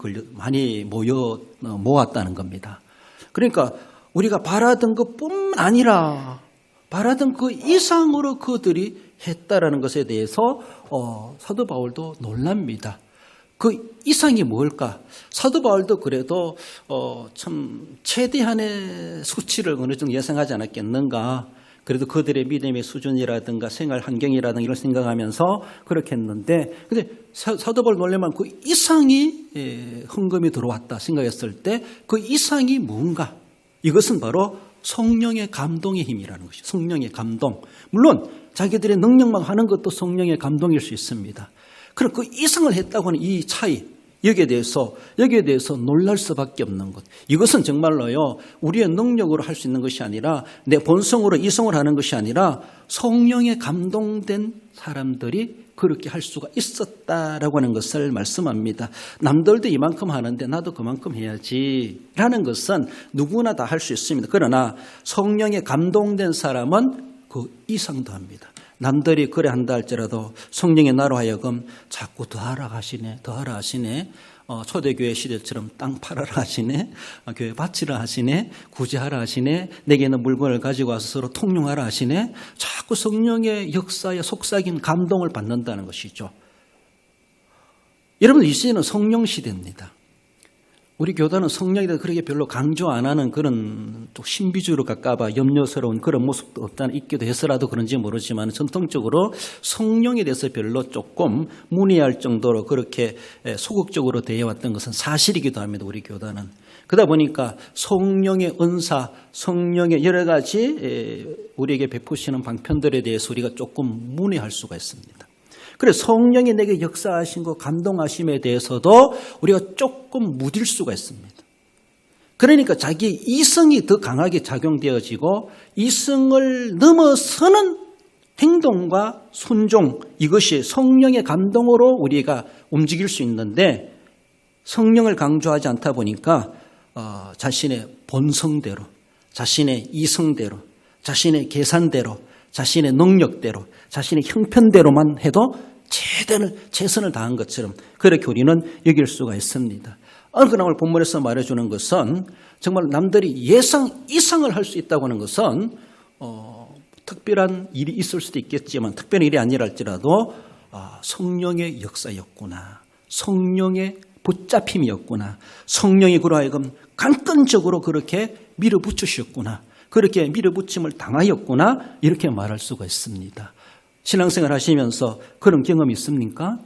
모았다는 겁니다. 그러니까 우리가 바라던 것뿐만 아니라 바라던 그 이상으로 그들이 했다라는 것에 대해서 사도 바울도 놀랍니다. 그 이상이 뭘까? 사도 바울도 그래도 참 최대한의 수치를 어느 정도 예상하지 않았겠는가? 그래도 그들의 믿음의 수준이라든가 생활 환경이라든가 이걸 생각하면서 그렇게 했는데, 근데 사도 바울 놀라면 그 이상이 헌금이 들어왔다 생각했을 때 그 이상이 뭔가? 이것은 바로 성령의 감동의 힘이라는 것이죠. 성령의 감동. 물론 자기들의 능력만 하는 것도 성령의 감동일 수 있습니다. 그럼 그 이상을 했다고 하는 이 차이, 여기에 대해서 놀랄 수밖에 없는 것. 이것은 정말로요, 우리의 능력으로 할 수 있는 것이 아니라 내 본성으로 이성을 하는 것이 아니라 성령에 감동된 사람들이 그렇게 할 수가 있었다라고 하는 것을 말씀합니다. 남들도 이만큼 하는데 나도 그만큼 해야지 라는 것은 누구나 다 할 수 있습니다. 그러나 성령에 감동된 사람은 그 이상도 합니다. 남들이 그래 한다 할지라도 성령의 나로 하여금 자꾸 더하라 하시네, 더하라 하시네. 초대교회 시대처럼 땅 팔아라 하시네, 교회 바치라 하시네, 구제하라 하시네, 내게 있는 물건을 가지고 와서 서로 통용하라 하시네. 자꾸 성령의 역사에 속삭인 감동을 받는다는 것이죠. 여러분, 이 시대는 성령 시대입니다. 우리 교단은 성령에 대해서 그렇게 별로 강조 안 하는 그런 또 신비주의로 가까워 염려스러운 그런 모습도 없다는 있기도 해서라도 그런지 모르지만 전통적으로 성령에 대해서 별로 조금 문의할 정도로 그렇게 소극적으로 대해왔던 것은 사실이기도 합니다. 우리 교단은. 그러다 보니까 성령의 은사, 성령의 여러 가지 우리에게 베푸시는 방편들에 대해서 우리가 조금 문의할 수가 있습니다. 그래서 성령이 내게 역사하신 것, 감동하심에 대해서도 우리가 조금 무딜 수가 있습니다. 그러니까 자기 이성이 더 강하게 작용되어지고 이성을 넘어서는 행동과 순종, 이것이 성령의 감동으로 우리가 움직일 수 있는데 성령을 강조하지 않다 보니까 자신의 본성대로, 자신의 이성대로, 자신의 계산대로, 자신의 능력대로, 자신의 형편대로만 해도 최선을 다한 것처럼 그렇게 우리는 여길 수가 있습니다. 그러나 오늘 본문에서 말해주는 것은 정말 남들이 예상 이상을 할 수 있다고 하는 것은 특별한 일이 있을 수도 있겠지만 특별한 일이 아니라 할지라도 성령의 역사였구나, 성령의 붙잡힘이었구나, 성령이 그로 하여금 강권적으로 그렇게 밀어붙이셨구나, 그렇게 밀어붙임을 당하였구나, 이렇게 말할 수가 있습니다. 신앙생활 하시면서 그런 경험이 있습니까?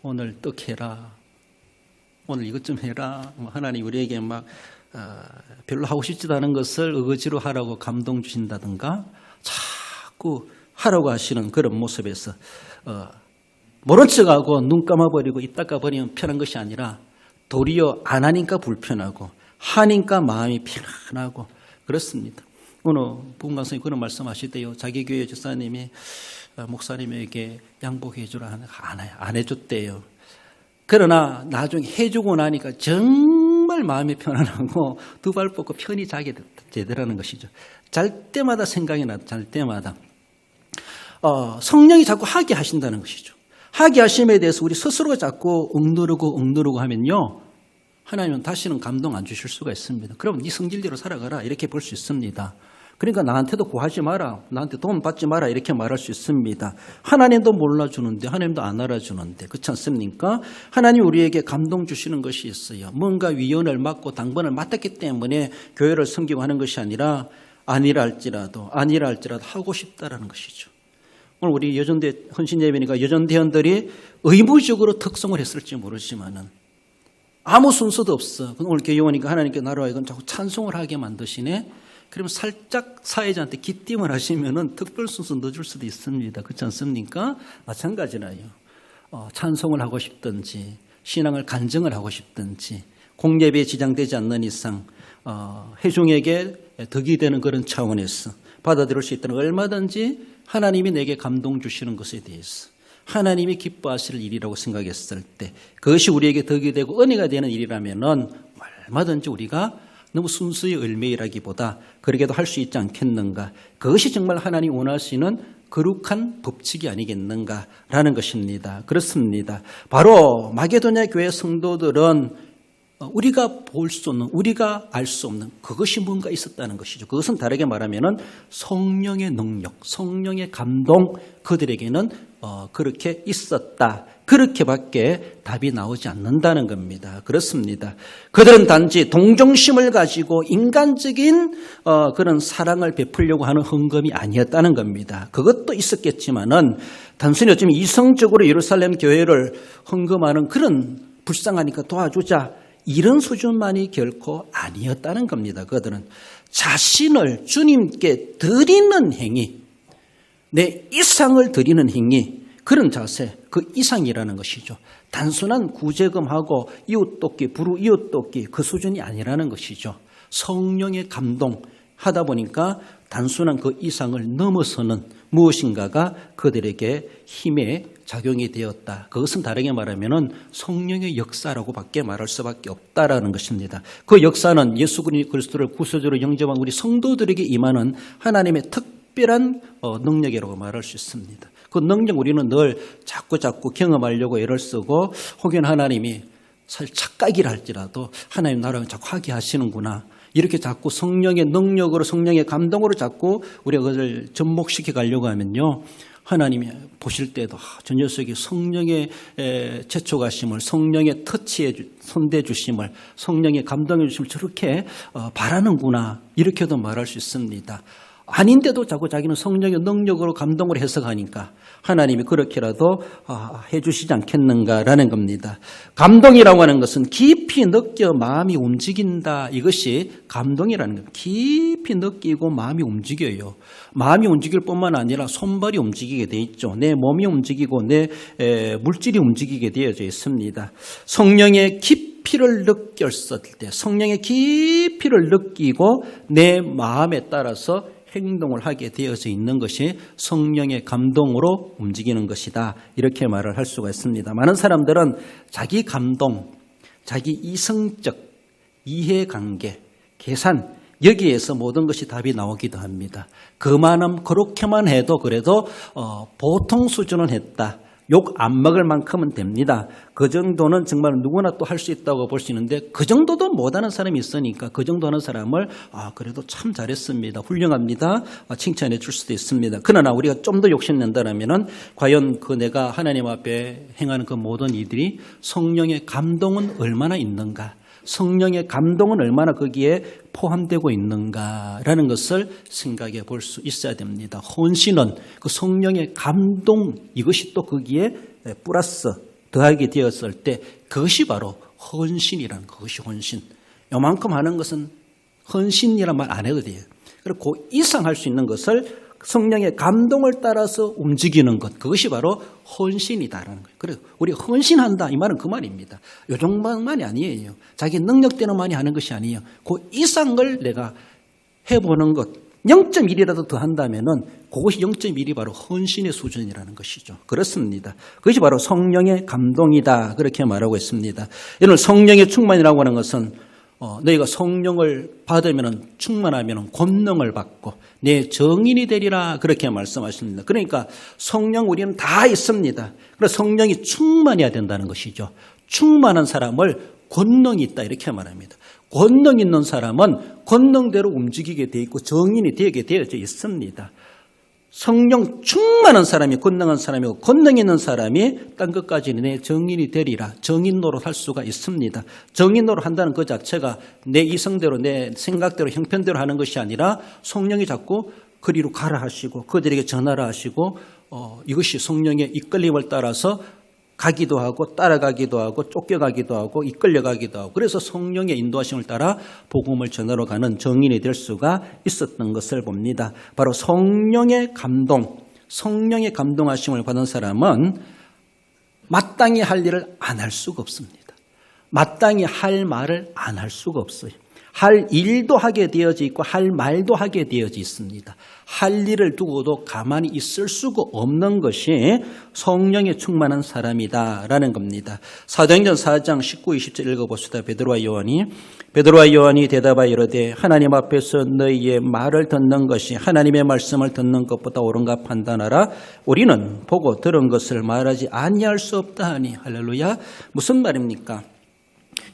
오늘 떡해라, 오늘 이것 좀 해라, 하나님 우리에게 막 별로 하고 싶지도 않은 것을 의지로 하라고 감동 주신다든가 자꾸 하라고 하시는 그런 모습에서 모른 척하고 눈 감아버리고 입 닦아버리면 편한 것이 아니라 도리어 안 하니까 불편하고 하니까 마음이 편안하고 그렇습니다. 오늘 부흥강사님 그런 말씀하시대요. 자기 교회 집사님이 목사님에게 양복해 주라 하는 안 해줬대요. 그러나 나중에 해주고 나니까 정말 마음이 편안하고 두 발 뻗고 편히 자게 되더라는 것이죠. 잘 때마다 생각이 나, 잘 때마다. 성령이 자꾸 하게 하신다는 것이죠. 하게 하심에 대해서 우리 스스로가 자꾸 억누르고 하면요, 하나님은 다시는 감동 안 주실 수가 있습니다. 그럼 네 성질대로 살아가라 이렇게 볼 수 있습니다. 그러니까 나한테도 구하지 마라, 나한테 도움 받지 마라 이렇게 말할 수 있습니다. 하나님도 몰라주는데, 하나님도 안 알아주는데, 그렇지 않습니까? 하나님 우리에게 감동 주시는 것이 있어요. 뭔가 위원을 맡고 당번을 맡았기 때문에 교회를 섬기고 하는 것이 아니라 아니라 할지라도 하고 싶다라는 것이죠. 오늘 우리 여전대 헌신예배니까 여전대원들이 의무적으로 특성을 했을지 모르지만은 아무 순서도 없어. 오늘 교회 오니까 하나님께 나라와 이건 자꾸 찬송을 하게 만드시네. 그러면 살짝 사회자한테 기띵을 하시면은 특별 순서 넣어줄 수도 있습니다. 그렇지 않습니까? 마찬가지라요. 찬송을 하고 싶든지 신앙을 간증을 하고 싶든지 공예배에 지장되지 않는 이상 회중에게 덕이 되는 그런 차원에서 받아들일 수 있다는 얼마든지 하나님이 내게 감동 주시는 것에 대해서 하나님이 기뻐하실 일이라고 생각했을 때 그것이 우리에게 덕이 되고 은혜가 되는 일이라면은 얼마든지 우리가 너무 순수히 을매이라기보다 그러게도 할 수 있지 않겠는가. 그것이 정말 하나님 원하시는 거룩한 법칙이 아니겠는가라는 것입니다. 그렇습니다. 바로 마게도냐 교회 성도들은 우리가 볼 수 없는, 우리가 알 수 없는 그것이 뭔가 있었다는 것이죠. 그것은 다르게 말하면은 성령의 능력, 성령의 감동, 그들에게는 그렇게 있었다. 그렇게밖에 답이 나오지 않는다는 겁니다. 그렇습니다. 그들은 단지 동정심을 가지고 인간적인 그런 사랑을 베풀려고 하는 헌금이 아니었다는 겁니다. 그것도 있었겠지만은 단순히 어쩌면 이성적으로 예루살렘 교회를 헌금하는 그런 불쌍하니까 도와주자 이런 수준만이 결코 아니었다는 겁니다. 그들은 자신을 주님께 드리는 행위, 내 이상을 드리는 행위, 그런 자세, 그 이상이라는 것이죠. 단순한 구제금하고 이웃돕기, 부르 이웃돕기 그 수준이 아니라는 것이죠. 성령의 감동 하다 보니까 단순한 그 이상을 넘어서는 무엇인가가 그들에게 힘의 작용이 되었다. 그것은 다르게 말하면 성령의 역사라고밖에 말할 수밖에 없다라는 것입니다. 그 역사는 예수 그리스도를 구세주로 영접한 우리 성도들에게 임하는 하나님의 특별한 능력이라고 말할 수 있습니다. 그 능력 우리는 늘 자꾸 경험하려고 애를 쓰고 혹은 하나님이 사실 착각이라 할지라도 하나님 나라를 자꾸 하게 하시는구나. 이렇게 자꾸 성령의 능력으로 성령의 감동으로 자꾸 우리가 그것을 접목시켜 가려고 하면요. 하나님이 보실 때도 저 녀석이 성령의 채촉하심을, 성령의 터치에 손대 주심을, 성령의 감동해 주심을 저렇게 바라는구나. 이렇게도 말할 수 있습니다. 아닌데도 자꾸 자기는 성령의 능력으로 감동을 해석하니까 하나님이 그렇게라도 해주시지 않겠는가라는 겁니다. 감동이라고 하는 것은 깊이 느껴 마음이 움직인다. 이것이 감동이라는 겁니다. 깊이 느끼고 마음이 움직여요. 마음이 움직일 뿐만 아니라 손발이 움직이게 돼 있죠. 내 몸이 움직이고 내 물질이 움직이게 되어져 있습니다. 성령의 깊이를 느꼈을 때, 성령의 깊이를 느끼고 내 마음에 따라서 행동을 하게 되어져 있는 것이 성령의 감동으로 움직이는 것이다. 이렇게 말을 할 수가 있습니다. 많은 사람들은 자기 감동, 자기 이성적 이해관계, 계산 여기에서 모든 것이 답이 나오기도 합니다. 그렇게만 해도 그래도 보통 수준은 했다. 욕 안 먹을 만큼은 됩니다. 그 정도는 정말 누구나 또 할 수 있다고 볼 수 있는데 그 정도도 못하는 사람이 있으니까 그 정도 하는 사람을 그래도 참 잘했습니다. 훌륭합니다. 칭찬해 줄 수도 있습니다. 그러나 우리가 좀 더 욕심낸다면 과연 내가 하나님 앞에 행하는 그 모든 이들이 성령의 감동은 얼마나 있는가? 성령의 감동은 얼마나 거기에 포함되고 있는가라는 것을 생각해 볼 수 있어야 됩니다. 헌신은 그 성령의 감동 이것이 또 거기에 플러스 더하게 되었을 때 그것이 바로 헌신이라는 그것이 헌신. 요만큼 하는 것은 헌신이란 말 안 해도 돼요. 그리고 그 이상 할 수 있는 것을 성령의 감동을 따라서 움직이는 것 그것이 바로 헌신이다라는 거예요. 그래서 우리 헌신한다 이 말은 그 말입니다. 요 정도만이 아니에요. 자기 능력대로만이 하는 것이 아니에요. 그 이상을 내가 해보는 것 0.1이라도 더 한다면은 그것이 0.1이 바로 헌신의 수준이라는 것이죠. 그렇습니다. 그것이 바로 성령의 감동이다 그렇게 말하고 있습니다. 이런 성령의 충만이라고 하는 것은 너희가 성령을 받으면 충만하면 권능을 받고 내 정인이 되리라 그렇게 말씀하십니다. 그러니까 성령 우리는 다 있습니다. 그래서 성령이 충만해야 된다는 것이죠. 충만한 사람을 권능이 있다 이렇게 말합니다. 권능 있는 사람은 권능대로 움직이게 돼 있고 정인이 되게 되어져 있습니다. 성령 충만한 사람이 권능한 사람이고 권능 있는 사람이 딴 것까지는 내 정인이 되리라. 정인 노릇 할 수가 있습니다. 정인 노릇 한다는 그 자체가 내 이성대로 내 생각대로 형편대로 하는 것이 아니라 성령이 자꾸 그리로 가라 하시고 그들에게 전하라 하시고 이것이 성령의 이끌림을 따라서 가기도 하고 따라가기도 하고 쫓겨가기도 하고 이끌려가기도 하고 그래서 성령의 인도하심을 따라 복음을 전하러 가는 정인이 될 수가 있었던 것을 봅니다. 바로 성령의 감동, 성령의 감동하심을 받은 사람은 마땅히 할 일을 안 할 수가 없습니다. 마땅히 할 말을 안 할 수가 없어요. 할 일도 하게 되어져 있고 할 말도 하게 되어져 있습니다. 할 일을 두고도 가만히 있을 수가 없는 것이 성령에 충만한 사람이다라는 겁니다. 사도행전 4장 19, 20절 읽어봅시다. 베드로와 요한이 대답하여 이르되 하나님 앞에서 너희의 말을 듣는 것이 하나님의 말씀을 듣는 것보다 옳은가 판단하라. 우리는 보고 들은 것을 말하지 아니할 수 없다 하니. 할렐루야. 무슨 말입니까?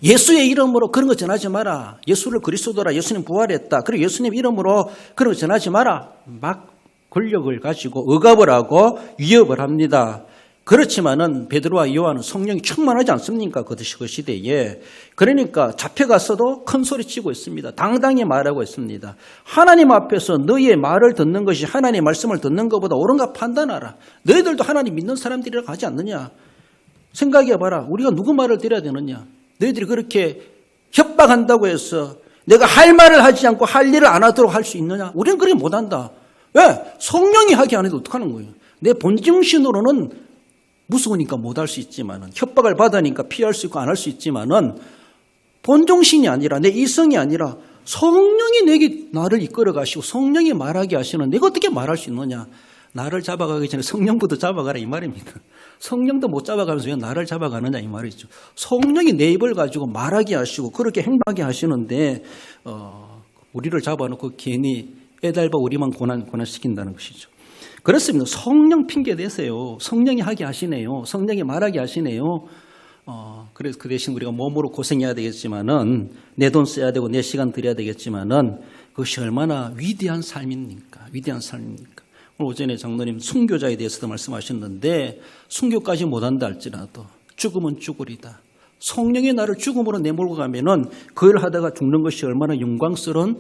예수의 이름으로 그런 거 전하지 마라. 예수를 그리스도라. 예수님 부활했다. 그리고 예수님 이름으로 그런 거 전하지 마라. 막 권력을 가지고 억압을 하고 위협을 합니다. 그렇지만은 베드로와 요한은 성령이 충만하지 않습니까? 그 시대에. 그러니까 잡혀갔어도 큰 소리 치고 있습니다. 당당히 말하고 있습니다. 하나님 앞에서 너희의 말을 듣는 것이 하나님의 말씀을 듣는 것보다 옳은가 판단하라. 너희들도 하나님 믿는 사람들이라고 하지 않느냐? 생각해봐라. 우리가 누구 말을 들어야 되느냐? 너희들이 그렇게 협박한다고 해서 내가 할 말을 하지 않고 할 일을 안 하도록 할 수 있느냐? 우리는 그렇게 못한다. 왜? 성령이 하게 안 해도 어떡하는 거예요? 내 본정신으로는 무서우니까 못할 수 있지만은 협박을 받으니까 피할 수 있고 안 할 수 있지만은 본정신이 아니라 내 이성이 아니라 성령이 내게 나를 이끌어 가시고 성령이 말하게 하시는 내가 어떻게 말할 수 있느냐? 나를 잡아가기 전에 성령부터 잡아가라 이 말입니다. 성령도 못 잡아가면서 왜 나를 잡아가느냐 이 말이죠. 성령이 내 입을 가지고 말하게 하시고 그렇게 행동하게 하시는데 우리를 잡아놓고 괜히 애달바 우리만 고난시킨다는 것이죠. 그렇습니다. 성령 핑계 대세요. 성령이 하게 하시네요. 성령이 말하게 하시네요. 그래서 그 대신 우리가 몸으로 고생해야 되겠지만은 내 돈 써야 되고 내 시간 들여야 되겠지만은 그것이 얼마나 위대한 삶입니까? 위대한 삶입니까? 오늘 오전에 장로님 순교자에 대해서도 말씀하셨는데 순교까지 못한다 할지라도 죽으면 죽으리다. 성령이 나를 죽음으로 내몰고 가면은 그 일을 하다가 죽는 것이 얼마나 영광스러운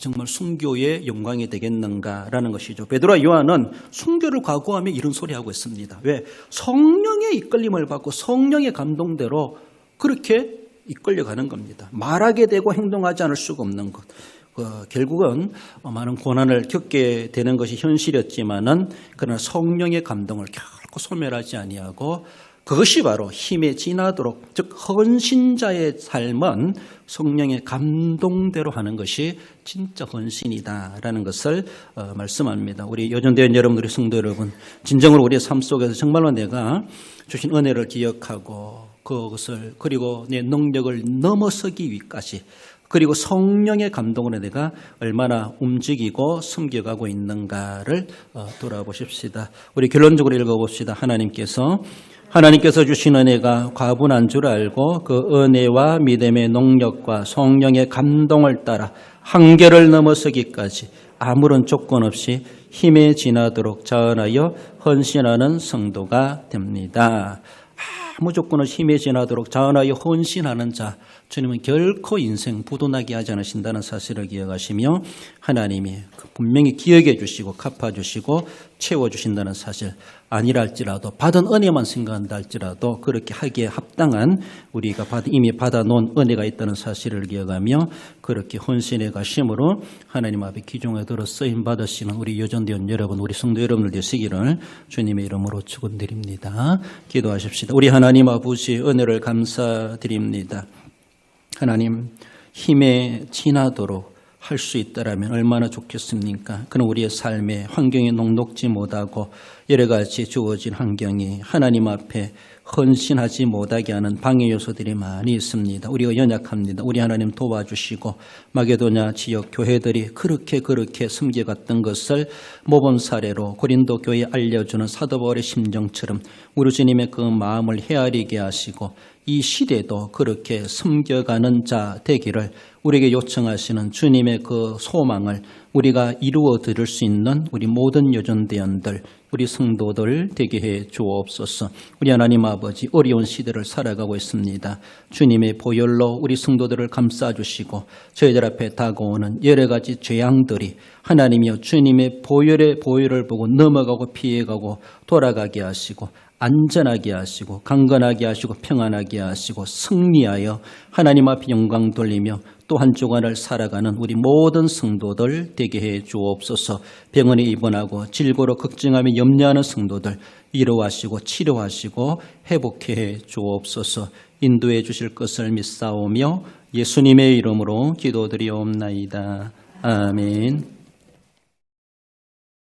정말 순교의 영광이 되겠는가라는 것이죠. 베드로와 요한은 순교를 각오하며 이런 소리하고 있습니다. 왜? 성령의 이끌림을 받고 성령의 감동대로 그렇게 이끌려가는 겁니다. 말하게 되고 행동하지 않을 수가 없는 것. 결국은 많은 고난을 겪게 되는 것이 현실이었지만은 그러나 성령의 감동을 결코 소멸하지 아니하고 그것이 바로 힘에 지나도록 즉 헌신자의 삶은 성령의 감동대로 하는 것이 진짜 헌신이다라는 것을 말씀합니다. 우리 요전대원 여러분들이 성도 여러분 진정으로 우리의 삶 속에서 정말로 내가 주신 은혜를 기억하고 그것을 그리고 내 능력을 넘어서기 위까지 그리고 성령의 감동으로 내가 얼마나 움직이고 숨겨가고 있는가를 돌아보십시다. 우리 결론적으로 읽어봅시다. 하나님께서 주신 은혜가 과분한 줄 알고 그 은혜와 믿음의 능력과 성령의 감동을 따라 한계를 넘어서기까지 아무런 조건 없이 힘에 지나도록 자원하여 헌신하는 성도가 됩니다. 아무 조건 없이 힘에 지나도록 자원하여 헌신하는 자 주님은 결코 인생 부도나게 하지 않으신다는 사실을 기억하시며 하나님이 분명히 기억해 주시고 갚아주시고 채워주신다는 사실 아니라 할지라도 받은 은혜만 생각한다 할지라도 그렇게 하기에 합당한 우리가 이미 받아놓은 은혜가 있다는 사실을 기억하며 그렇게 헌신해 가심으로 하나님 앞에 기중에 들어 쓰임 받으시는 우리 요전대원 여러분 우리 성도 여러분들 되시기를 주님의 이름으로 축원드립니다. 기도하십시다. 우리 하나님 아버지 은혜를 감사드립니다. 하나님 힘에 지나도록 할 수 있다라면 얼마나 좋겠습니까? 그럼 우리의 삶에 환경이 녹록지 못하고 여러 가지 주어진 환경이 하나님 앞에 헌신하지 못하게 하는 방해 요소들이 많이 있습니다. 우리가 연약합니다. 우리 하나님 도와주시고 마게도냐 지역 교회들이 그렇게 섬겨갔던 것을 모범 사례로 고린도 교회에 알려주는 사도 바울의 심정처럼 우리 주님의 그 마음을 헤아리게 하시고 이 시대도 그렇게 섬겨가는 자 되기를 우리에게 요청하시는 주님의 그 소망을 우리가 이루어 드릴 수 있는 우리 모든 여전대원들, 우리 성도들 되게 해 주옵소서. 우리 하나님 아버지 어려운 시대를 살아가고 있습니다. 주님의 보혈로 우리 성도들을 감싸주시고 저희들 앞에 다가오는 여러 가지 재앙들이 하나님이여 주님의 보혈을 보고 넘어가고 피해가고 돌아가게 하시고 안전하게 하시고 강건하게 하시고 평안하게 하시고 승리하여 하나님 앞에 영광 돌리며 또 한 주간을 살아가는 우리 모든 성도들 되게 해 주옵소서. 병원에 입원하고 질고로 걱정하며 염려하는 성도들 위로하시고 치료하시고 회복해 주옵소서. 인도해 주실 것을 믿사오며 예수님의 이름으로 기도드리옵나이다. 아멘.